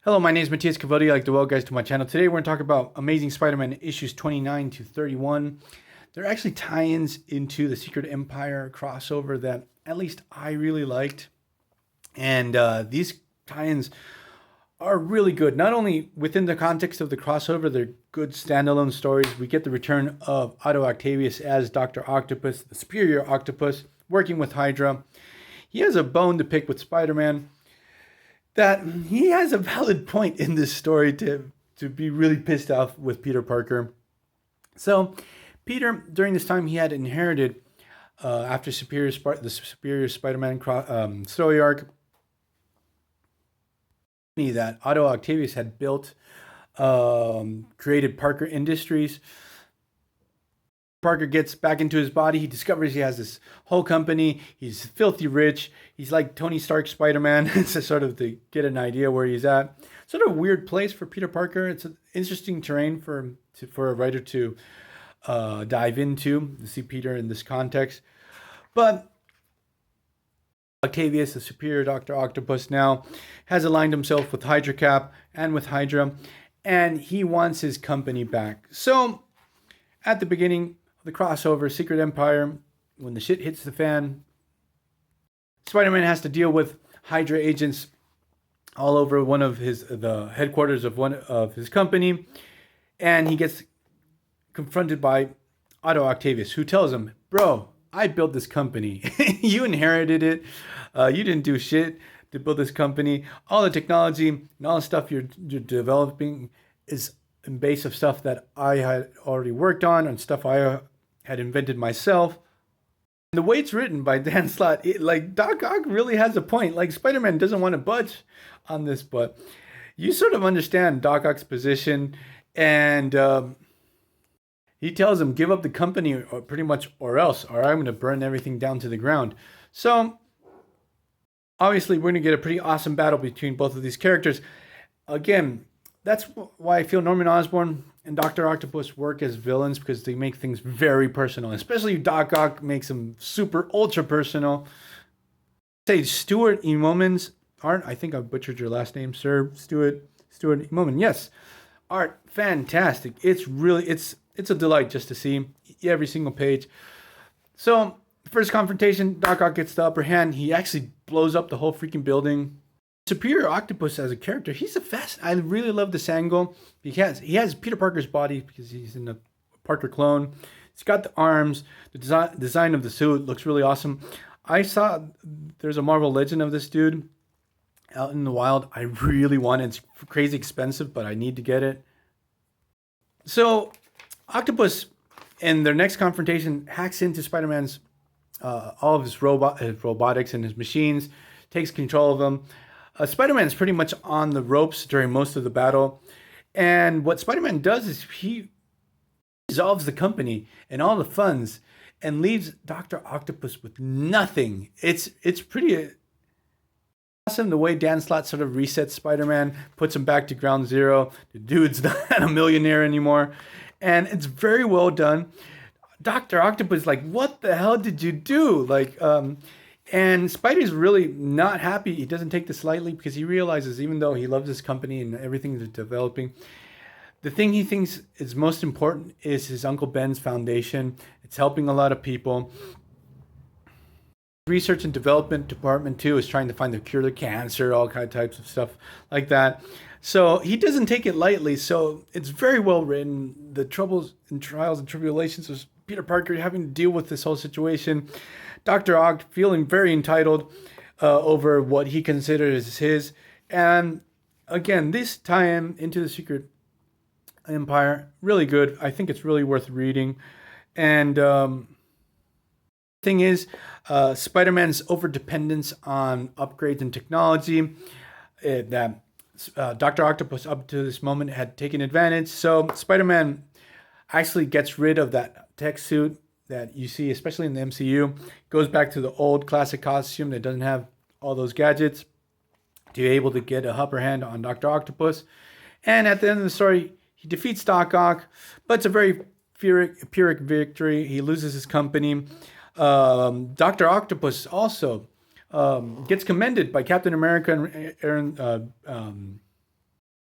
Hello, my name is Matthias Cavodi. I'd like to welcome guys to my channel. Today we're going to talk about Amazing Spider-Man issues 29 to 31. They're actually tie-ins into the Secret Empire crossover that at least I really liked. And these tie-ins are really good. Not only within the context of the crossover, they're good standalone stories. We get the return of Otto Octavius as Dr. Octopus, the superior Octopus, working with Hydra. He has a bone to pick with Spider-Man that he has a valid point in this story to be really pissed off with Peter Parker. So Peter, during this time, he had inherited, after the Superior Spider-Man story arc, that Otto Octavius had built, created Parker Industries. Parker gets back into his body. He discovers he has this whole company. He's filthy rich. He's like Tony Stark Spider-Man. It's sort of to get an idea where he's at. Sort of a weird place for Peter Parker. It's an interesting terrain for a writer to dive into, to see Peter in this context. But Octavius, the superior Dr. Octopus, now has aligned himself with Hydra Cap and with Hydra, and he wants his company back. So at the beginning, the crossover, Secret Empire, when the shit hits the fan, Spider-Man has to deal with Hydra agents all over the headquarters of one of his company, and he gets confronted by Otto Octavius, who tells him, "Bro, I built this company. You inherited it. You didn't do shit to build this company. All the technology and all the stuff you're developing is in base of stuff that I had already worked on and stuff I had invented myself." And the way it's written by Dan Slott, Doc Ock really has a point. Like, Spider-Man doesn't want to budge on this, but you sort of understand Doc Ock's position, and he tells him, "Give up the company, or pretty much, or else, or I'm going to burn everything down to the ground." So obviously, we're going to get a pretty awesome battle between both of these characters. Again, that's why I feel Norman Osborn and Dr. Octopus work as villains, because they make things very personal. Especially Doc Ock makes them super ultra personal. Say Stuart Immonen's art. I think I butchered your last name, sir. Stuart Immonen. Yes, art fantastic. It's a delight just to see every single page. So first confrontation, Doc Ock gets the upper hand. He actually blows up the whole freaking building. Superior Octopus as a character, I really love this angle. He has Peter Parker's body because he's in a Parker clone. He's got the arms. The design of the suit looks really awesome. I saw there's a Marvel Legend of this dude out in the wild. I really want it. It's crazy expensive, but I need to get it. So Octopus, in their next confrontation, hacks into Spider-Man's all of his robotics and his machines, takes control of them. Spider-Man is pretty much on the ropes during most of the battle. And what Spider-Man does is he dissolves the company and all the funds and leaves Dr. Octopus with nothing. It's pretty awesome the way Dan Slott sort of resets Spider-Man, puts him back to ground zero. The dude's not a millionaire anymore. And it's very well done. Dr. Octopus is like, "What the hell did you do?" And Spidey's really not happy. He doesn't take this lightly because he realizes, even though he loves his company and everything they're developing, the thing he thinks is most important is his Uncle Ben's foundation. It's helping a lot of people. Research and development department too is trying to find the cure to cancer, all kind of types of stuff like that. So he doesn't take it lightly. So it's very well written. The troubles and trials and tribulations of Peter Parker having to deal with this whole situation. Dr. Ock feeling very entitled over what he considers his. And again, this tie-in into the Secret Empire, really good. I think it's really worth reading. And thing is, Spider-Man's overdependence on upgrades and technology that Dr. Octopus up to this moment had taken advantage. So Spider-Man actually gets rid of that tech suit that you see, especially in the MCU, goes back to the old classic costume that doesn't have all those gadgets to be able to get a upper hand on Dr. Octopus. And at the end of the story, he defeats Doc Ock, but it's a very Pyrrhic victory. He loses his company. Dr. Octopus also gets commended by Captain America and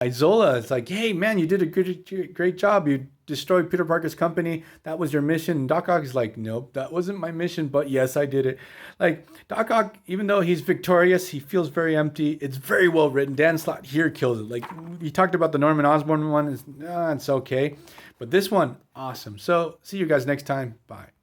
Isola, it's like, hey man, you did a great job. You destroyed Peter Parker's company. That was your mission. And Doc Ock is like, nope, that wasn't my mission, but yes, I did it. Like Doc Ock, even though he's victorious, he feels very empty. It's very well written. Dan Slott here kills it. Like we talked about the Norman Osborn one, it's okay, but this one, awesome. So see you guys next time. Bye.